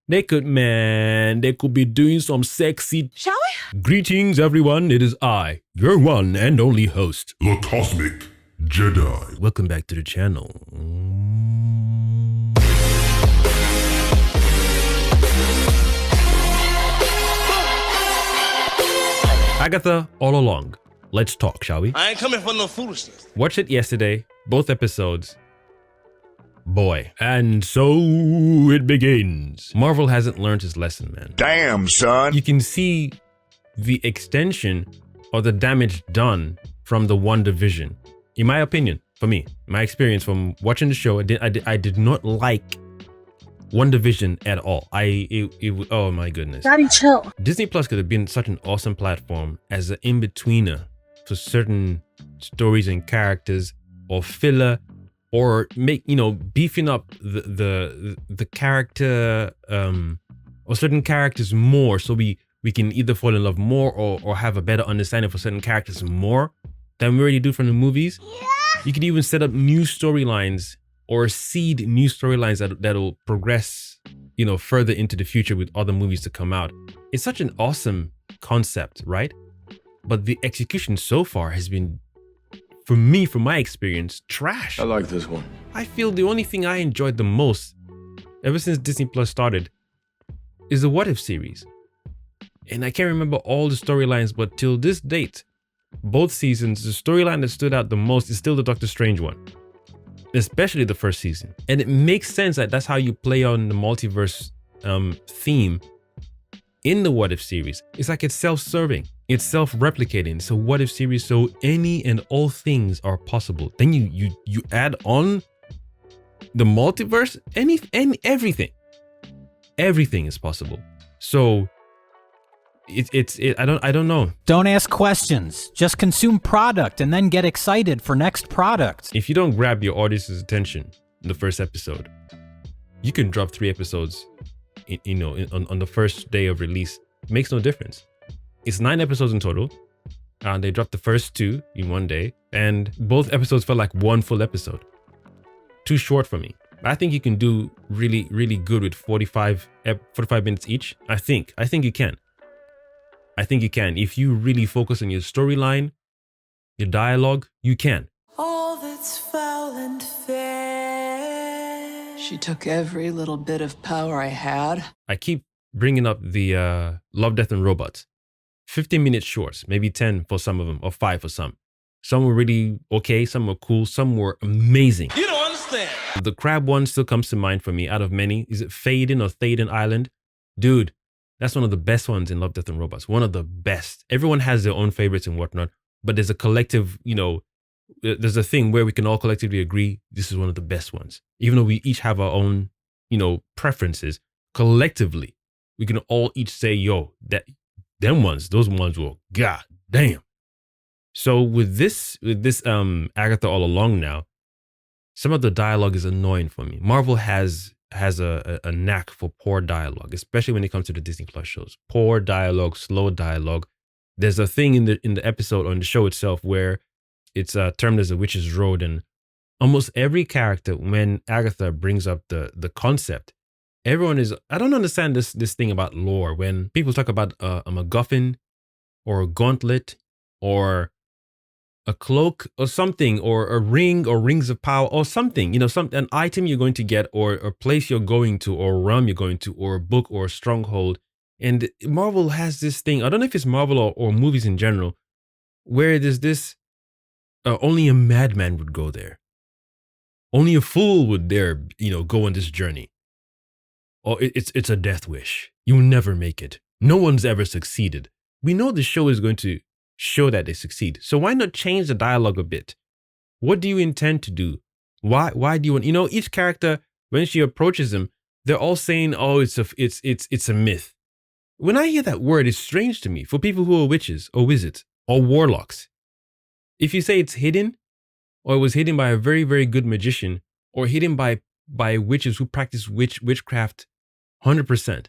They could be doing some sexy. Shall we? Greetings, everyone. It is I, your one and only host, the Cosmic Jedi. Welcome back to the channel. Agatha All Along. Let's talk, shall we? I ain't coming for no foolishness. Watched it yesterday, both episodes. Boy. And so it begins. Marvel hasn't learned his lesson, man. Damn, son. You can see the extension or the damage done from the WandaVision. In my opinion, for me, my experience from watching the show, I did not like WandaVision at all. Oh my goodness. Daddy, chill. Disney Plus could have been such an awesome platform as an in-betweener for certain stories and characters, or filler, or make, beefing up the character or certain characters more, so we can either fall in love more or have a better understanding for certain characters more than we already do from the movies. Yeah. You could even set up new storylines or seed new storylines that'll progress, further into the future with other movies to come out. It's such an awesome concept, right? But the execution so far has been, for me, from my experience, trash. I like this one. I feel the only thing I enjoyed the most, ever since Disney Plus started, is the What If series. And I can't remember all the storylines, but till this date, both seasons, the storyline that stood out the most is still the Doctor Strange one. Especially the first season. And it makes sense that that's how you play on the multiverse theme in the What If series. It's like it's self-serving. It's self-replicating. So What If series, so any and all things are possible. Then you add on the multiverse, everything. Everything is possible. So I don't know. Don't ask questions. Just consume product and then get excited for next product. If you don't grab your audience's attention in the first episode, you can drop 3 episodes on the first day of release. It makes no difference. It's 9 episodes in total. They dropped the first 2 in one day, and both episodes felt like one full episode. Too short for me. I think you can do really, really good with 45 minutes each. I think you can. I think you can. If you really focus on your storyline, your dialogue, you can. All that's foul and fair. She took every little bit of power I had. I keep bringing up the Love, Death, and Robots. 15-minute shorts, maybe 10 for some of them, or 5 for some. Some were really okay, some were cool, some were amazing. You don't understand. The crab one still comes to mind for me out of many. Is it Faden or Thaden Island? Dude, that's one of the best ones in Love, Death, and Robots. One of the best. Everyone has their own favorites and whatnot, but there's a collective, there's a thing where we can all collectively agree this is one of the best ones. Even though we each have our own, preferences, collectively, we can all each say, yo, those ones were god damn. So with this Agatha All Along now, some of the dialogue is annoying for me. Marvel has a knack for poor dialogue, especially when it comes to the Disney Plus shows. Poor dialogue, slow dialogue. There's a thing in the episode on the show itself where it's termed as a witch's road, and almost every character, when Agatha brings up the concept, everyone is, I don't understand this thing about lore. When people talk about a MacGuffin or a gauntlet or a cloak or something, or a ring or rings of power or something, an item you're going to get, or a place you're going to, or a realm you're going to, or a book or a stronghold. And Marvel has this thing, I don't know if it's Marvel or movies in general, where there's this, only a madman would go there. Only a fool would dare, go on this journey. Or it's a death wish. You'll never make it. No one's ever succeeded. We know the show is going to show that they succeed. So why not change the dialogue a bit? What do you intend to do? Why do you want, each character, when she approaches them, they're all saying, oh, it's a myth. When I hear that word, it's strange to me for people who are witches or wizards or warlocks. If you say it's hidden, or it was hidden by a very, very good magician, or hidden by witches who practice witchcraft 100%.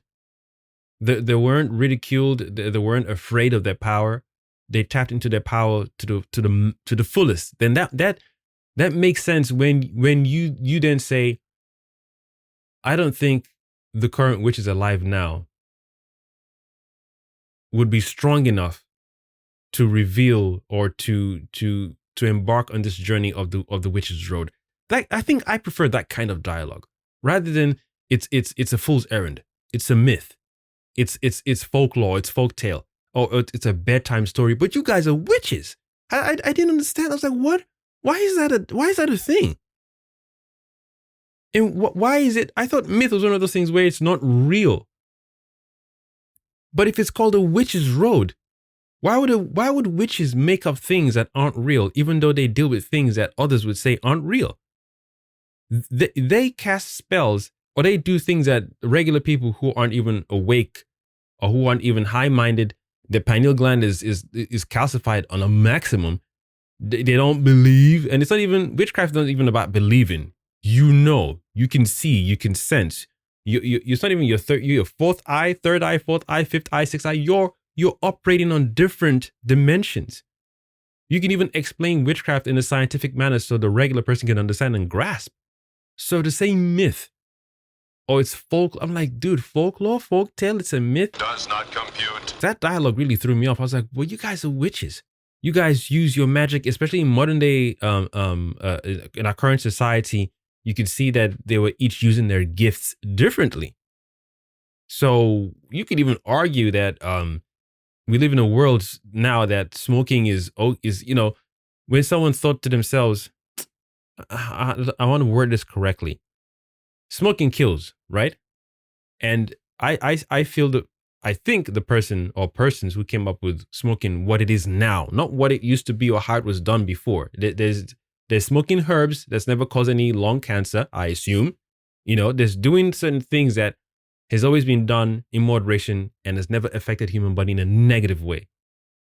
They weren't ridiculed, they weren't afraid of their power. They tapped into their power to the fullest. Then that makes sense when you then say, I don't think the current witches alive now would be strong enough to reveal or to embark on this journey of the witch's road. That, I think I prefer that kind of dialogue rather than it's a fool's errand. It's a myth. It's folklore. It's folktale. Or it's a bedtime story. But you guys are witches. I didn't understand. I was like, what? Why is that a thing? And why is it? I thought myth was one of those things where it's not real. But if it's called a witch's road, why would witches make up things that aren't real, even though they deal with things that others would say aren't real? They cast spells, or they do things that regular people who aren't even awake or who aren't even high-minded, their pineal gland is calcified on a maximum. They don't believe, and it's not even, witchcraft is not even about believing. You know, you can see, you can sense. It's not even your fourth eye, third eye, fourth eye, fifth eye, sixth eye. You're operating on different dimensions. You can even explain witchcraft in a scientific manner so the regular person can understand and grasp. So to say myth, or it's folk, I'm like, dude, folklore, folktale, it's a myth. Does not compute. That dialogue really threw me off. I was like, well, you guys are witches. You guys use your magic, especially in modern day, in our current society. You could see that they were each using their gifts differently. So you could even argue that we live in a world now that smoking is, when someone thought to themselves, I want to word this correctly. Smoking kills, right? And I feel that, I think the person or persons who came up with smoking, what it is now, not what it used to be or how it was done before. There's smoking herbs that's never caused any lung cancer, I assume. There's doing certain things that has always been done in moderation and has never affected human body in a negative way.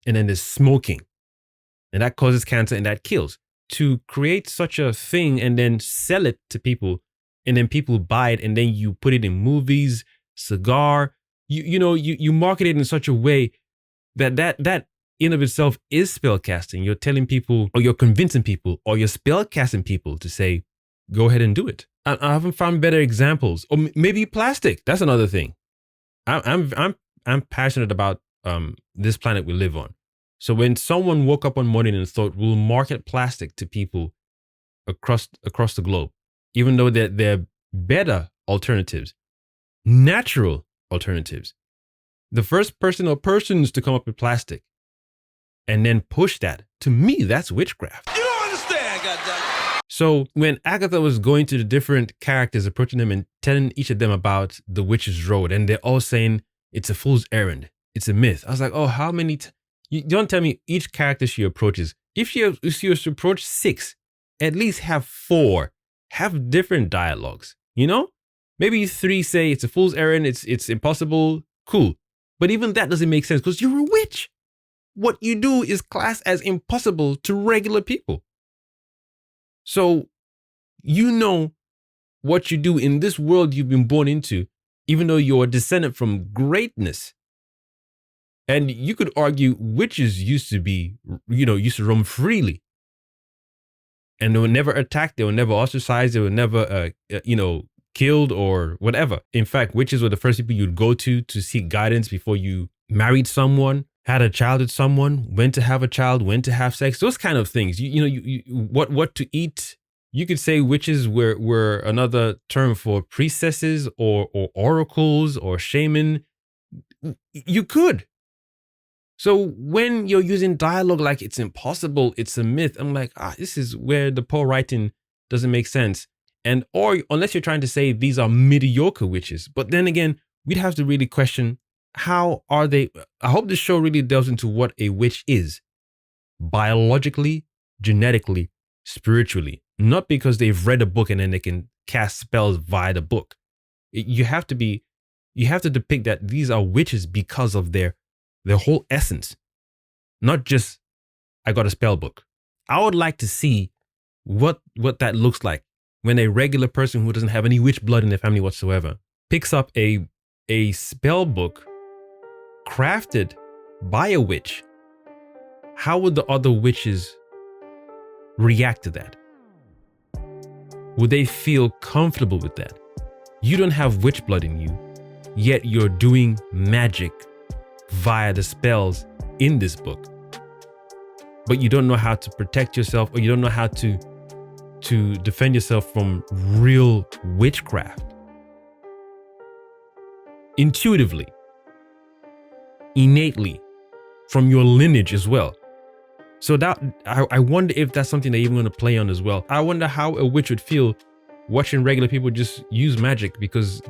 And then there's smoking, and that causes cancer and that kills. To create such a thing and then sell it to people, and then people buy it, and then you put it in movies, cigar, you market it in such a way that in of itself is spell casting. You're telling people, or you're convincing people, or you're spell casting people to say, go ahead and do it. I haven't found better examples. Or maybe plastic. That's another thing. I'm passionate about this planet we live on. So when someone woke up one morning and thought, we'll market plastic to people across the globe, even though they're better alternatives, natural alternatives. The first person or persons to come up with plastic and then push that, to me, that's witchcraft. You don't understand, goddammit. So when Agatha was going to the different characters, approaching them and telling each of them about the witch's road, and they're all saying it's a fool's errand, it's a myth. I was like, oh, how many? You don't tell me each character she approaches. If she was to approach 6, at least have 4. Have different dialogues, Maybe 3 say it's a fool's errand, it's impossible, cool. But even that doesn't make sense because you're a witch. What you do is classed as impossible to regular people. So what you do in this world you've been born into, even though you're a descendant from greatness. And you could argue witches used to roam freely. And they were never attacked, they were never ostracized, they were never, killed or whatever. In fact, witches were the first people you'd go to seek guidance before you married someone, had a child with someone, when to have a child, when to have sex, those kind of things. What to eat. You could say witches were another term for priestesses or oracles or shaman. You could. So when you're using dialogue like it's impossible, it's a myth, I'm like, this is where the poor writing doesn't make sense. Or unless you're trying to say these are mediocre witches. But then again, we'd have to really question, how are they? I hope this show really delves into what a witch is. Biologically, genetically, spiritually. Not because they've read a book and then they can cast spells via the book. You have to depict that these are witches because of their whole essence. Not just, I got a spell book. I would like to see what that looks like when a regular person who doesn't have any witch blood in their family whatsoever picks up a spell book crafted by a witch. How would the other witches react to that? Would they feel comfortable with that? You don't have witch blood in you. yet you're doing magic via the spells in this book. But you don't know how to protect yourself, or you don't know how to defend yourself from real witchcraft. Intuitively, innately, from your lineage as well. So that I wonder if that's something they're even going to play on as well. I wonder how a witch would feel watching regular people just use magic because,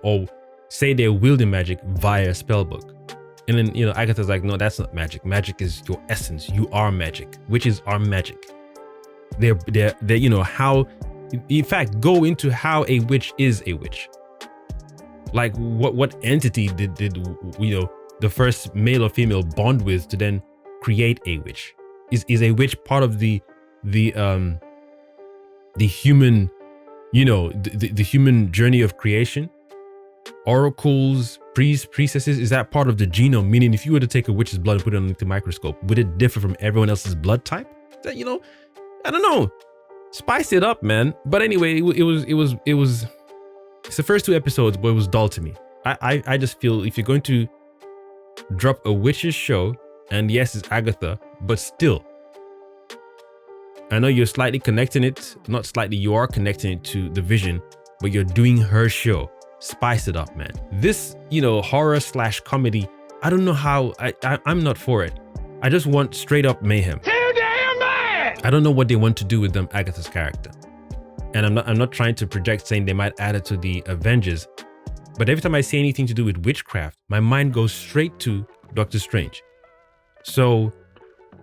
or say they're wielding magic via a spell book. And then, Agatha's like, no, that's not magic. Magic is your essence. You are magic. Witches are magic. They're how, in fact, go into how a witch is a witch. Like what entity did the first male or female bond with to then create a witch? Is a witch part of the human, the human journey of creation? Oracles, priests, priestesses, is that part of the genome? Meaning, if you were to take a witch's blood and put it underneath the microscope, would it differ from everyone else's blood type? That, I don't know. Spice it up, man. But anyway, it's the first 2 episodes, but it was dull to me. I just feel if you're going to drop a witch's show, and yes, it's Agatha, but still, I know you're slightly connecting it, not slightly, you are connecting it to the Vision, but you're doing her show. Spice it up, man. This, horror / comedy, I don't know how, I'm not for it. I just want straight up mayhem. Too damn bad! I don't know what they want to do with Agatha's character. And I'm not trying to project saying they might add it to the Avengers, but every time I see anything to do with witchcraft, my mind goes straight to Doctor Strange. So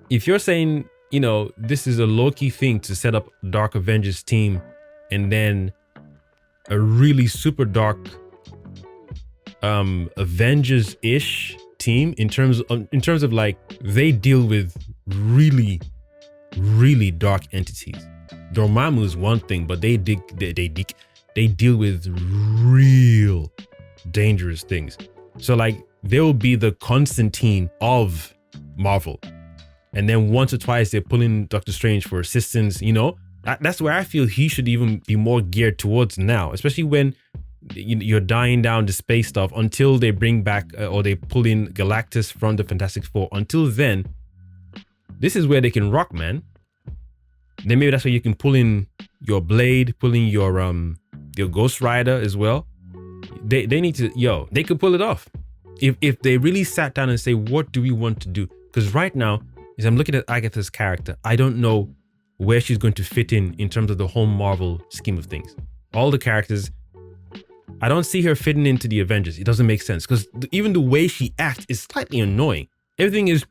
if you're saying, this is a low-key thing to set up Dark Avengers team and then a really super dark Avengers-ish team in terms of like they deal with really, really dark entities. Dormammu is one thing, but they deal with real dangerous things. So like they will be the Constantine of Marvel. And then once or twice they're pulling Doctor Strange for assistance, That's where I feel he should even be more geared towards now, especially when you're dying down the space stuff until they bring back or they pull in Galactus from the Fantastic Four. Until then, this is where they can rock, man. Then maybe that's where you can pull in your Blade, pull in your Ghost Rider as well. They need to, they could pull it off. If they really sat down and say, what do we want to do? Because right now, as I'm looking at Agatha's character, I don't know where she's going to fit in terms of the whole Marvel scheme of things. All the characters, I don't see her fitting into the Avengers. It doesn't make sense because even the way she acts is slightly annoying. Everything is...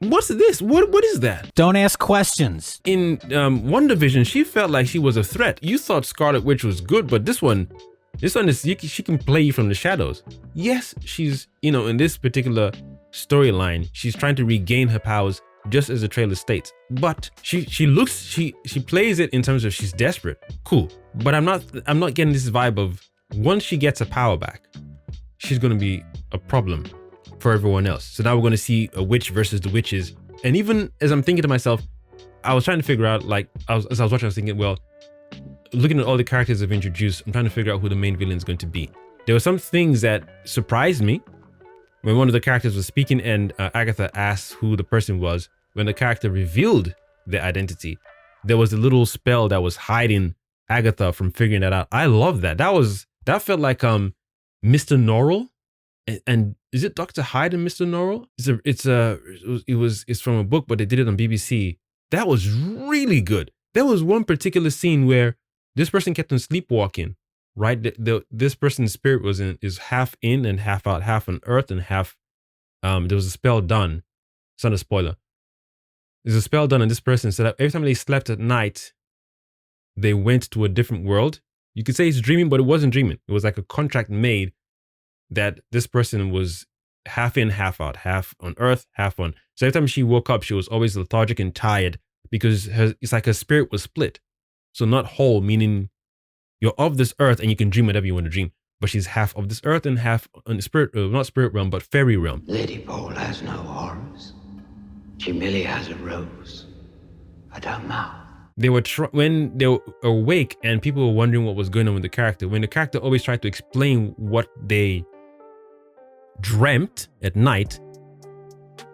What's this? What is that? Don't ask questions. In WandaVision, she felt like she was a threat. You thought Scarlet Witch was good, but this one is she can play you from the shadows. Yes, she's in this particular storyline, she's trying to regain her powers, just as the trailer states. But she plays it in terms of she's desperate. Cool, but I'm not getting this vibe of once she gets her power back, she's gonna be a problem for everyone else. So now we're gonna see a witch versus the witches. And even as I'm thinking to myself, I was trying to figure out, like, as I was watching, I was thinking, well, looking at all the characters I've introduced, I'm trying to figure out who the main villain is going to be. There were some things that surprised me when one of the characters was speaking and Agatha asked who the person was. When the character revealed their identity, there was a little spell that was hiding Agatha from figuring that out. I love that. That felt like Mr. Norrell. And is it Dr. Hyde and Mr. Norrell? It's from a book, but they did it on BBC. That was really good. There was one particular scene where this person kept on sleepwalking, right? This person's spirit is half in and half out, half on Earth and half. There was a spell done. It's not a spoiler. There's a spell done, and this person said that every time they slept at night, they went to a different world. You could say it's dreaming, but it wasn't dreaming. It was like a contract made that this person was half in, half out, half on Earth, half on. So every time she woke up, she was always lethargic and tired because it's like her spirit was split. So not whole, meaning you're of this earth and you can dream whatever you want to dream. But she's half of this earth and half on the spirit, not spirit realm, but fairy realm. Lady Pole has no arms, She merely has a rose. I don't know. They were when they were awake and people were wondering what was going on with the character. When the character always tried to explain what they dreamt at night,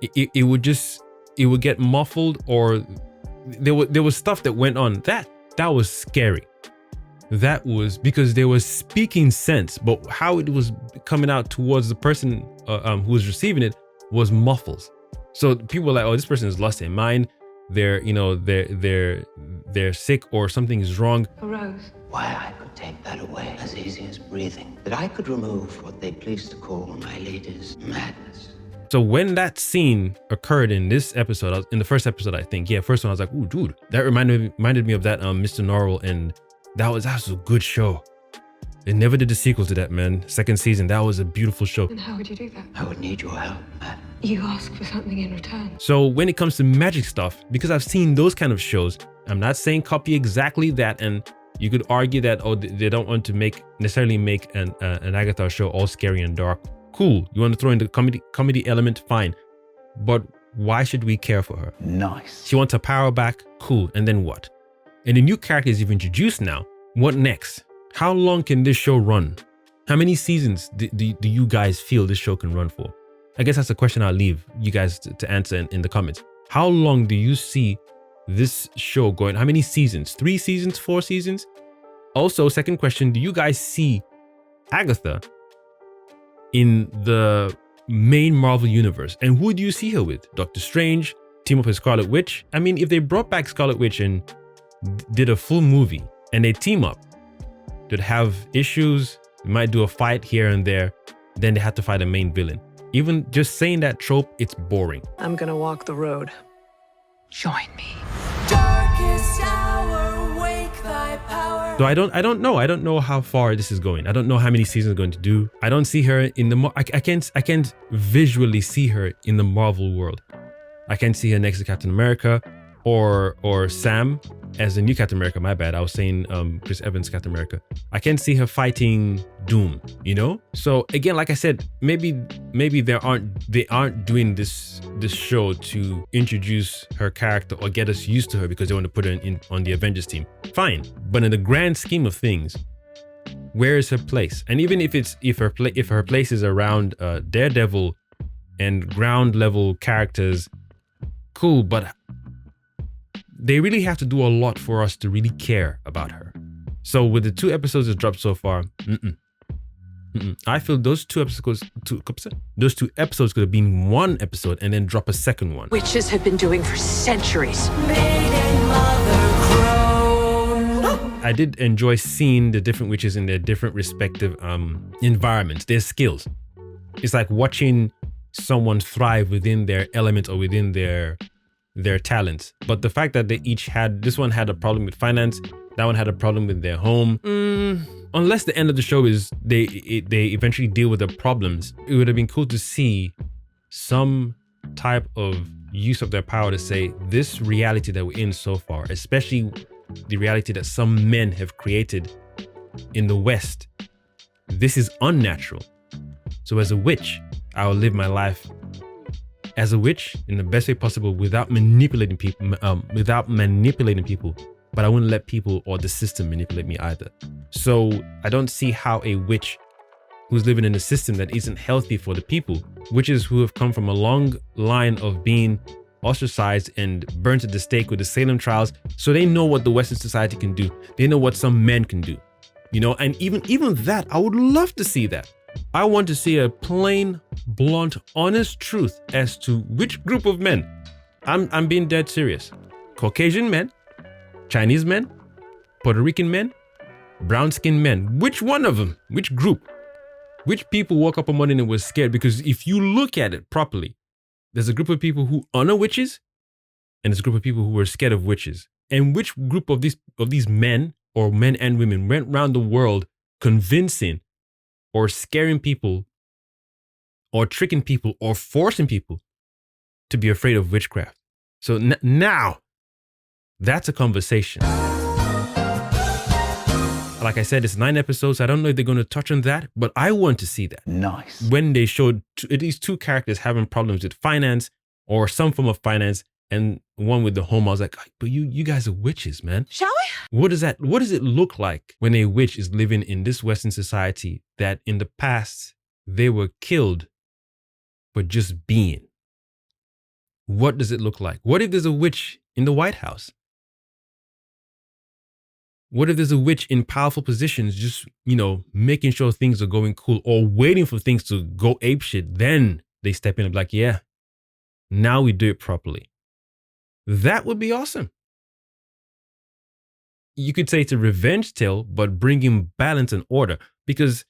it would get muffled, or there was stuff that went on that was scary. That was because they were speaking sense, but how it was coming out towards the person who was receiving it was muffles. So people were like, "Oh, this person has lost their mind. They're sick, or something is wrong." A rose. Why, I could take that away as easy as breathing. That I could remove what they please to call my lady's madness. So when that scene occurred in this episode, in the first episode, I think, first one, I was like, "Ooh, dude, that reminded me of that Mr. Norrell," and that was a good show. They never did the sequel to that, man. Second season, that was a beautiful show. And how would you do that? I would need your help, Matt. You ask for something in return. So when it comes to magic stuff, because I've seen those kind of shows, I'm not saying copy exactly that, and you could argue that, oh, they don't want to necessarily make an Agatha show all scary and dark. Cool, you want to throw in the comedy element, fine. But why should we care for her? Nice. She wants her power back, cool, and then what? And the new characters you've introduced now, what next? How long can this show run? How many seasons do you guys feel this show can run for? I guess that's a question I'll leave you guys to answer in the comments. How long do you see this show going? How many seasons? 3 seasons? 4 seasons? Also, second question, do you guys see Agatha in the main Marvel universe? And who do you see her with? Doctor Strange? Team up with Scarlet Witch? I mean, if they brought back Scarlet Witch and did a full movie and they team up, they'd have issues, they might do a fight here and there, then they have to fight a main villain. Even just saying that trope, it's boring. I'm gonna walk the road. Join me. Darkest hour, wake thy power. So I don't know how far this is going. I don't know how many seasons it's going to do. I don't see her in the I can't visually see her in the Marvel world. I can't see her next to Captain America or Sam as the new Captain America. My bad. I was saying Chris Evans Captain America. I can't see her fighting Doom, you know? So again, like I said, maybe they aren't doing this show to introduce her character or get us used to her because they want to put her on the Avengers team. Fine. But in the grand scheme of things, where is her place? And even if her place is around Daredevil and ground level characters, cool, but they really have to do a lot for us to really care about her. So with the 2 episodes that dropped so far, I feel those two episodes could have been 1 episode and then drop a second one. Witches have been doing for centuries. I did enjoy seeing the different witches in their different respective environments, their skills. It's like watching someone thrive within their element or within their talents. But the fact that they each this one had a problem with finance, that one had a problem with their home. Unless the end of the show is they eventually deal with the problems, it would have been cool to see some type of use of their power to say, this reality that we're in so far, especially the reality that some men have created in the West, this is unnatural. So as a witch, I will live my life as a witch in the best way possible without manipulating people, but I wouldn't let people or the system manipulate me either. So I don't see how a witch who's living in a system that isn't healthy for the people, witches who have come from a long line of being ostracized and burnt at the stake with the Salem trials, so they know what the Western society can do. They know what some men can do, you know, and even that, I would love to see that. I want to see a plain, blunt, honest truth as to which group of men. I'm being dead serious. Caucasian men, Chinese men, Puerto Rican men, brown-skinned men. Which one of them? Which group? Which people woke up one morning and were scared? Because if you look at it properly, there's a group of people who honor witches, and there's a group of people who were scared of witches. And which group of these men, or men and women, went around the world convincing or scaring people or tricking people or forcing people to be afraid of witchcraft? So now, that's a conversation. Like I said, it's 9 episodes. I don't know if they're going to touch on that, but I want to see that. Nice. When they showed these 2 characters having problems with finance or some form of finance, and one with the home. I was like, but you guys are witches, man. Shall we? What does it look like when a witch is living in this Western society that in the past they were killed for just being? What does it look like? What if there's a witch in the White House? What if there's a witch in powerful positions, just, making sure things are going cool or waiting for things to go apeshit? Then they step in and be like, yeah, now we do it properly. That would be awesome. You could say it's a revenge tale, but bringing balance and order, because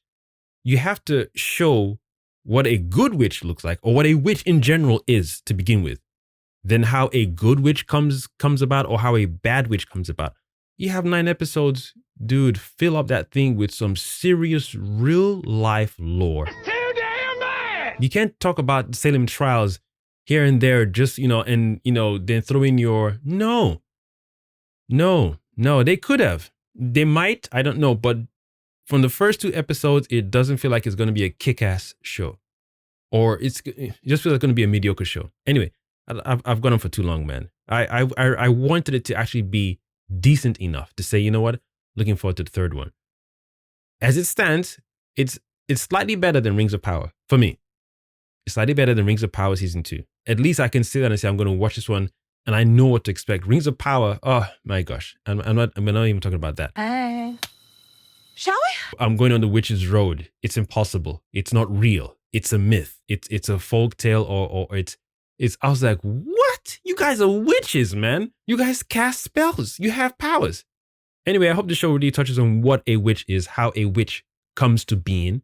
you have to show what a good witch looks like, or what a witch in general is to begin with. Then how a good witch comes about, or how a bad witch comes about. You have 9 episodes, dude, fill up that thing with some serious real life lore. Too damn bad! You can't talk about Salem trials here and there, just, then throw in your, no, they could have. They might, I don't know, but from the first 2 episodes, it doesn't feel like it's going to be a kick-ass show. Or it just feels like it's going to be a mediocre show. Anyway, I've gone on for too long, man. I wanted it to actually be decent enough to say, you know what? Looking forward to the 3rd one. As it stands, it's slightly better than Rings of Power for me. It's slightly better than Rings of Power season 2. At least I can sit down and say I'm going to watch this one and I know what to expect. Rings of Power, oh my gosh, I'm not even talking about that. Hey. Shall we? I'm going on the witch's road. It's impossible. It's not real. It's a myth. It's a folk tale, or it's. I was like, what? You guys are witches, man. You guys cast spells. You have powers. Anyway, I hope the show really touches on what a witch is, how a witch comes to being,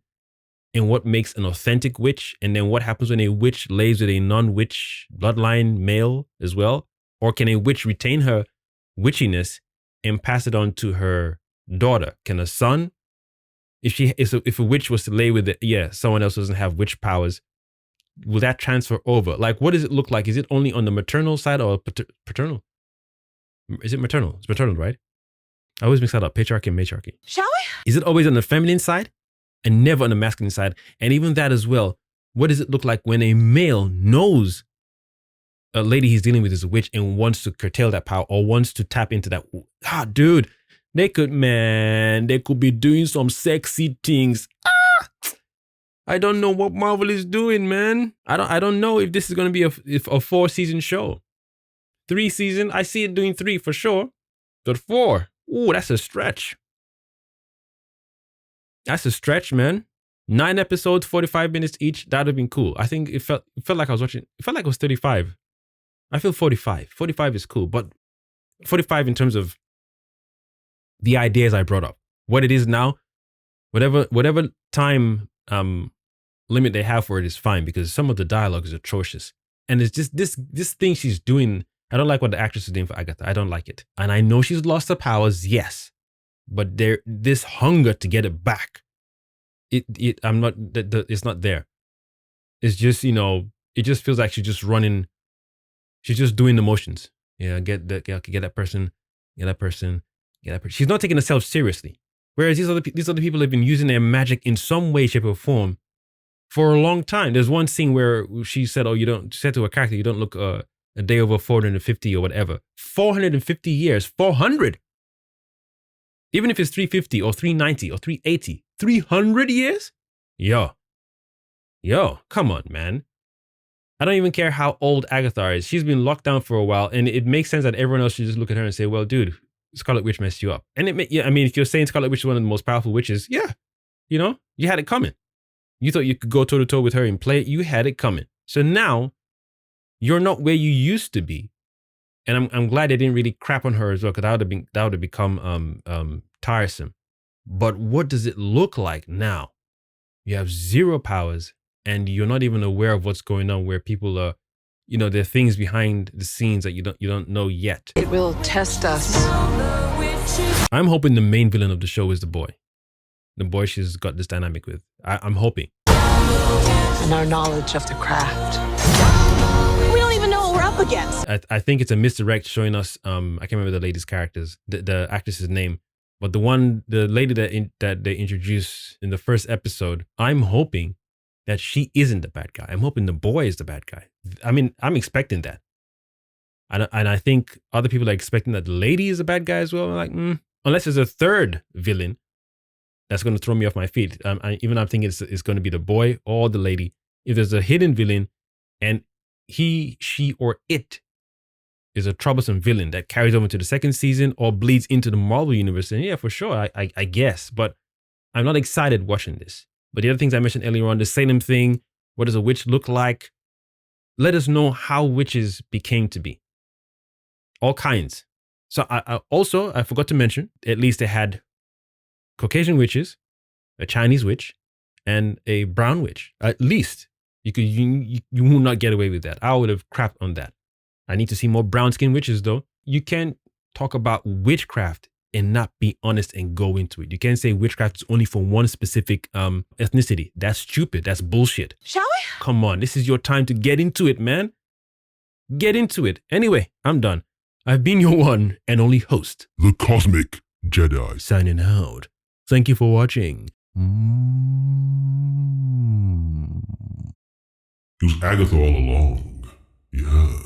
and what makes an authentic witch, and then what happens when a witch lays with a non-witch bloodline male as well. Or can a witch retain her witchiness and pass it on to her daughter? Can a son, if a witch was to lay with someone else who doesn't have witch powers, will that transfer over? Like, what does it look like? Is it only on the maternal side or paternal? Is it maternal? It's maternal, right? I always mix that up, patriarchy and matriarchy. Shall we? Is it always on the feminine side and never on the masculine side? And even that as well, what does it look like when a male knows a lady he's dealing with is a witch and wants to curtail that power or wants to tap into that? Dude, they could be doing some sexy things. I don't know what Marvel is doing, man. I don't know if this is going to be a 4-season show. 3 season, I see it doing 3 for sure. But 4, ooh, that's a stretch. That's a stretch, man. 9 episodes, 45 minutes each. That'd have been cool. I think it felt like I was watching. It felt like it was 35. I feel 45. 45 is cool, but 45 in terms of the ideas I brought up. What it is now, whatever time limit they have for it is fine, because some of the dialogue is atrocious. And it's just this thing she's doing. I don't like what the actress is doing for Agatha. I don't like it. And I know she's lost her powers, yes. But this hunger to get it back, it's not there. It's just, it just feels like she's just running. She's just doing the motions. Yeah, get that person. She's not taking herself seriously. Whereas these other people have been using their magic in some way, shape, or form for a long time. There's one scene where she said, she said to her character, you don't look a day over 450 or whatever. 450 years, 400. Even if it's 350 or 390 or 380, 300 years? Yo, come on, man. I don't even care how old Agatha is. She's been locked down for a while, and it makes sense that everyone else should just look at her and say, well, dude, Scarlet Witch messed you up. And if you're saying Scarlet Witch is one of the most powerful witches, yeah, you had it coming. You thought you could go toe to toe with her and play it. You had it coming. So now you're not where you used to be. And I'm glad they didn't really crap on her as well, because that would have become tiresome. But what does it look like now? You have 0 powers, and you're not even aware of what's going on, where people are, there are things behind the scenes that you don't know yet. It will test us. I'm hoping the main villain of the show is the boy. The boy she's got this dynamic with. I'm hoping. And our knowledge of the craft. We don't even know what we're up against. I think it's a misdirect showing us, I can't remember the lady's characters, the actress's name, but the lady that they introduced in the first episode, I'm hoping that she isn't the bad guy. I'm hoping the boy is the bad guy. I mean, I'm expecting that. And I think other people are expecting that the lady is a bad guy as well. I'm like, unless there's a third villain that's going to throw me off my feet. I'm thinking it's going to be the boy or the lady. If there's a hidden villain and he, she, or it is a troublesome villain that carries over to the second season or bleeds into the Marvel universe, then yeah, for sure, I guess. But I'm not excited watching this. But the other things I mentioned earlier on, the Salem thing, what does a witch look like? Let us know how witches became to be. All kinds. So I forgot to mention, at least they had Caucasian witches, a Chinese witch, and a brown witch. At least you will not get away with that. I would have crapped on that. I need to see more brown skin witches though. You can't talk about witchcraft and not be honest and go into it. You can't say witchcraft is only for one specific ethnicity. That's stupid. That's bullshit. Shall we? Come on, this is your time to get into it, man. Get into it. Anyway, I'm done. I've been your one and only host, The Cosmic Jedi. signing out. Thank you for watching. It was Agatha all along. Yeah.